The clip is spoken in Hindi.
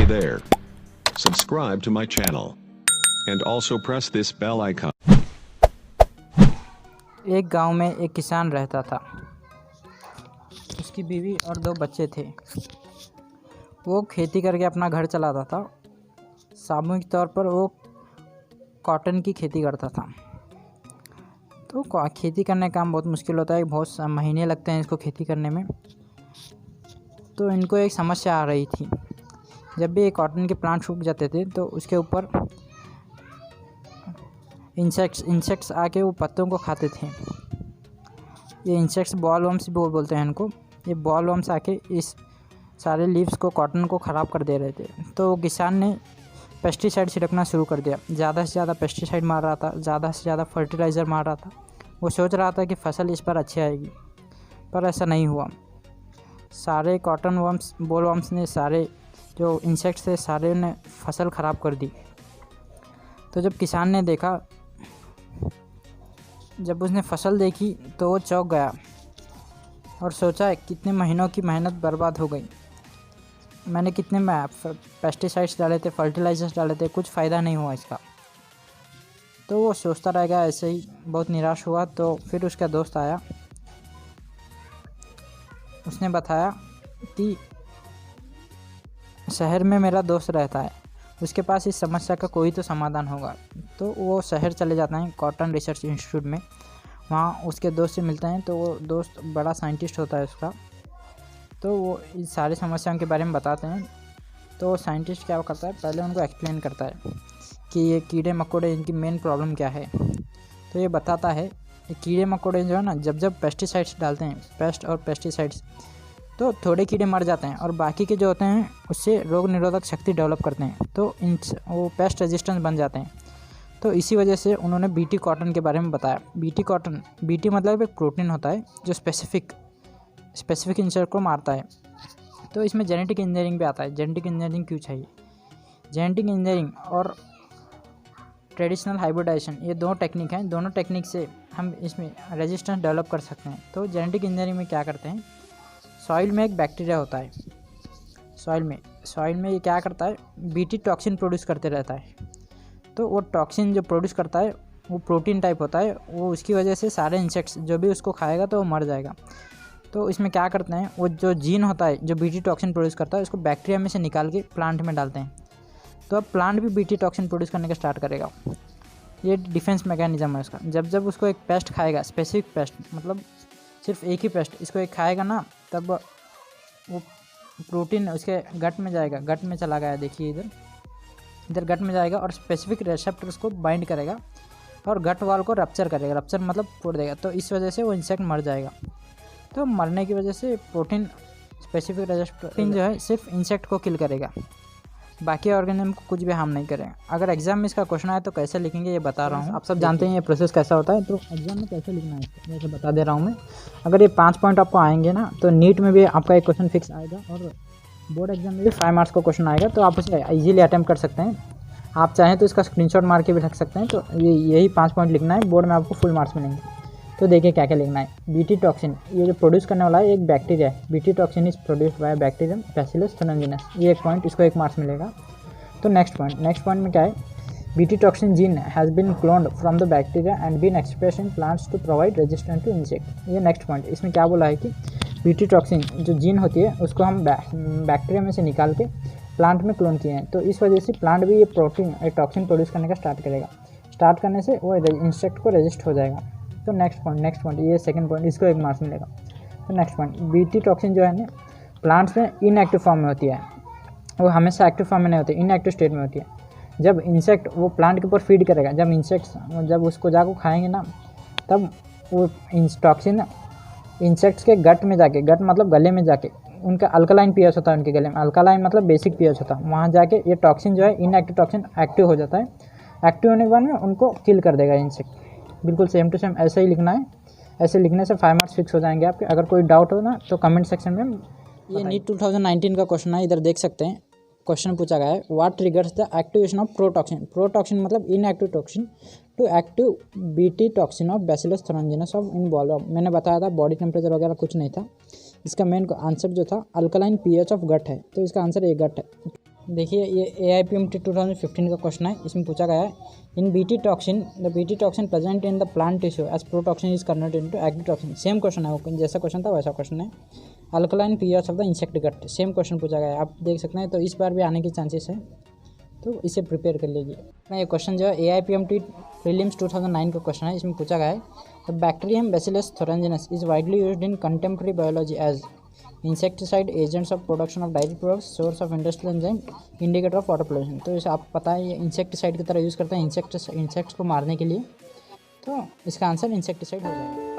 there. Subscribe to my channel. And also press this bell icon. एक गांव में एक किसान रहता था। उसकी बीवी और 2 बच्चे थे। वो खेती करके अपना घर चलाता था। सामूहिक तौर पर वो कॉटन की खेती करता था। तो खेती करने का काम बहुत मुश्किल होता है, बहुत महीने लगते हैं इसको खेती करने में। तो इनको एक समस्या आ रही थी। जब भी कॉटन के प्लांट सूख जाते थे तो उसके ऊपर इंसेक्ट्स आके वो पत्तों को खाते थे। ये इंसेक्ट्स बॉलवर्म्स भी बोलते हैं इनको। ये बॉलवर्म्स आके इस सारे लीव्स को, कॉटन को ख़राब कर दे रहे थे। तो किसान ने पेस्टिसाइड छिड़कना शुरू कर दिया। ज़्यादा से ज़्यादा पेस्टिसाइड मार रहा था, ज़्यादा से ज़्यादा फर्टिलाइज़र मार रहा था। वो सोच रहा था कि फसल इस पर अच्छी आएगी, पर ऐसा नहीं हुआ। सारे कॉटन वर्म्स, बॉलवर्म्स ने, सारे जो इंसेक्ट्स थे, सारे ने फसल ख़राब कर दी। तो जब किसान ने देखा, जब उसने फसल देखी तो वो चौंक गया और सोचा कितने महीनों की मेहनत बर्बाद हो गई। मैंने कितने पेस्टिसाइड्स डाले थे, फर्टिलाइजर्स डाले थे, कुछ फ़ायदा नहीं हुआ इसका। तो वो सोचता रह गया, ऐसे ही बहुत निराश हुआ। तो फिर उसका दोस्त आया। उसने बताया कि शहर में मेरा दोस्त रहता है, उसके पास इस समस्या का कोई तो समाधान होगा। तो वो शहर चले जाते हैं कॉटन रिसर्च इंस्टीट्यूट में। वहाँ उसके दोस्त से मिलते हैं। तो वो दोस्त बड़ा साइंटिस्ट होता है उसका। तो वो इस सारी समस्याओं के बारे में बताते हैं। तो साइंटिस्ट क्या करता है, पहले उनको एक्सप्लेन करता है कि ये कीड़े मकोड़े, इनकी मेन प्रॉब्लम क्या है। तो ये बताता है ये कीड़े मकोड़े जो है ना, जब पेस्टिसाइड्स डालते हैं, पेस्ट और पेस्टिसाइड्स, तो थोड़े कीड़े मर जाते हैं और बाकी के जो होते हैं उससे रोग निरोधक शक्ति डेवलप करते हैं। तो वो पेस्ट रेजिस्टेंस बन जाते हैं। तो इसी वजह से उन्होंने बीटी कॉटन के बारे में बताया। बीटी कॉटन, बीटी मतलब एक प्रोटीन होता है जो स्पेसिफिक इंसेक्ट को मारता है। तो इसमें जेनेटिक इंजीनियरिंग भी आता है। जेनेटिक इंजीनियरिंग क्यों चाहिए? जेनेटिक इंजीनियरिंग और ट्रेडिशनल हाइब्रिडाइजेशन, ये 2 टेक्निक हैं। दोनों टेक्निक से हम इसमें रेजिस्टेंस डेवलप कर सकते हैं। तो जेनेटिक इंजीनियरिंग में क्या करते हैं, सॉइल में एक बैक्टीरिया होता है। सॉइल में ये क्या करता है, बीटी टॉक्सिन प्रोड्यूस करते रहता है। तो वो टॉक्सिन जो प्रोड्यूस करता है वो प्रोटीन टाइप होता है। वो उसकी वजह से सारे इंसेक्ट्स जो भी उसको खाएगा तो वो मर जाएगा। तो इसमें क्या करते हैं, वो जो जीन होता है जो बीटी टॉक्सिन प्रोड्यूस करता है, उसको बैक्टीरिया में से निकाल के प्लांट में डालते हैं। तो अब प्लांट भी बीटी टॉक्सिन प्रोड्यूस करने का स्टार्ट करेगा। ये डिफेंस मैकेनिज्म है उसका। जब उसको एक पेस्ट खाएगा, स्पेसिफिक पेस्ट, मतलब सिर्फ एक ही पेस्ट इसको एक खाएगा ना, तब वो प्रोटीन उसके गट में जाएगा। गट में चला गया, देखिए इधर गट में जाएगा और स्पेसिफिक रिसेप्टर्स को बाइंड करेगा और गट वाल को रप्चर करेगा। रप्चर मतलब तोड़ देगा। तो इस वजह से वो इंसेक्ट मर जाएगा। तो मरने की वजह से प्रोटीन, स्पेसिफिक रेजिस्टेंस जो है सिर्फ इंसेक्ट को किल करेगा, बाकी ऑर्गेनिज्म को कुछ भी हार्म नहीं करेगा। अगर एग्जाम में इसका क्वेश्चन आए तो कैसे लिखेंगे ये बता रहा हूँ। आप सब जानते हैं ये प्रोसेस कैसा होता है। तो एग्जाम में कैसे लिखना है इसको जैसे बता दे रहा हूँ मैं। अगर ये 5 पॉइंट आपको आएंगे ना, तो नीट में भी आपका एक क्वेश्चन फिक्स आएगा और बोर्ड एग्जाम में भी 5 मार्क्स का क्वेश्चन आएगा। तो आप उसे ईजिली अटैम्प्ट कर सकते हैं। आप चाहें तो इसका स्क्रीनशॉट मार के भी रख सकते हैं। तो यही 5 पॉइंट लिखना है। बोर्ड में आपको फुल मार्क्स मिलेंगे। तो देखिए क्या क्या लिखना है। बीटी टॉक्सिन, ये जो प्रोड्यूस करने वाला है एक बैक्टीरिया है। BT toxin is produced by bacterium bacillus thuringiensis। ये एक पॉइंट, इसको 1 मार्क्स मिलेगा। तो नेक्स्ट पॉइंट में क्या है, BT toxin gene has been cloned from the bacteria and been express in plants to provide resistant to insect. ये नेक्स्ट पॉइंट। इसमें क्या बोला है कि बीटी टॉक्सिन जो जीन होती है उसको हम बैक्टीरिया में से निकाल के प्लांट में क्लोन किए हैं। तो इस वजह से प्लांट भी ये टॉक्सिन प्रोड्यूस करने का स्टार्ट करेगा। स्टार्ट करने से वो इंसेक्ट को रेजिस्ट हो जाएगा। तो नेक्स्ट पॉइंट, ये सेकंड पॉइंट, इसको 1 मार्क्स मिलेगा। तो नेक्स्ट पॉइंट, बीटी टॉक्सिन जो है ना प्लांट्स में इनएक्टिव फॉर्म में होती है। वो हमेशा एक्टिव फॉर्म में नहीं होती, इनएक्टिव स्टेट में होती है। जब इंसेक्ट वो प्लांट के ऊपर फीड करेगा, जब उसको जाकर खाएंगे ना, तब वो टॉक्सिन इंसेक्ट्स के गट में जाके, गट मतलब गले में जाके, उनका अल्कलाइन पीएच होता है उनके गले में। अल्कलाइन मतलब बेसिक पीएच होता है। वहाँ जाके ये टॉक्सिन जो है, इनएक्टिव टॉक्सिन एक्टिव हो जाता है। एक्टिव होने के बाद में उनको किल कर देगा इंसेक्ट। बिल्कुल सेम टू सेम ऐसे ही लिखना है। ऐसे लिखने से 5 मार्क्स फिक्स हो जाएंगे आपके। अगर कोई डाउट हो ना तो कमेंट सेक्शन में। ये नीट 2019 का क्वेश्चन है, इधर देख सकते हैं। क्वेश्चन पूछा गया है, what triggers the activation of protoxin. Protoxin मतलब inactive toxin to active BT toxin of bacillus thuringiensis of in bollworm. मैंने बताया था बॉडी टेम्परेचर वगैरह कुछ नहीं था। इसका मेन आंसर जो था अल्कलाइन पीएच ऑफ गट है। तो इसका आंसर ये गट है। देखिए ये AIPMT 2015 का क्वेश्चन है। इसमें पूछा गया है in BT toxin the BT toxin present in the plant tissue as protoxin is converted into एग्रीटॉक्सिन। सेम क्वेश्चन है, वो जैसा क्वेश्चन था वैसा क्वेश्चन है। Alkaline pH of the insect gut, same question पूछा गया है, आप देख सकते हैं। तो इस बार भी आने की चांसेस है, तो इसे प्रिपेयर कर लीजिए। ये क्वेश्चन जो है AIPMT प्रीलिम्स 2009 का क्वेश्चन है। इसमें पूछा गया है the bacterium bacillus thuringiensis is widely used in contemporary biology as insecticide, agents of production of dairy products, source of industrial enzyme, indicator of water pollution. तो इसे आप पता है ये इंसेक्टिसाइड की तरह यूज़ करते हैं इंसेक्ट्स को मारने के लिए, तो इसका आंसर इंसेक्टिसाइड हो जाएगा।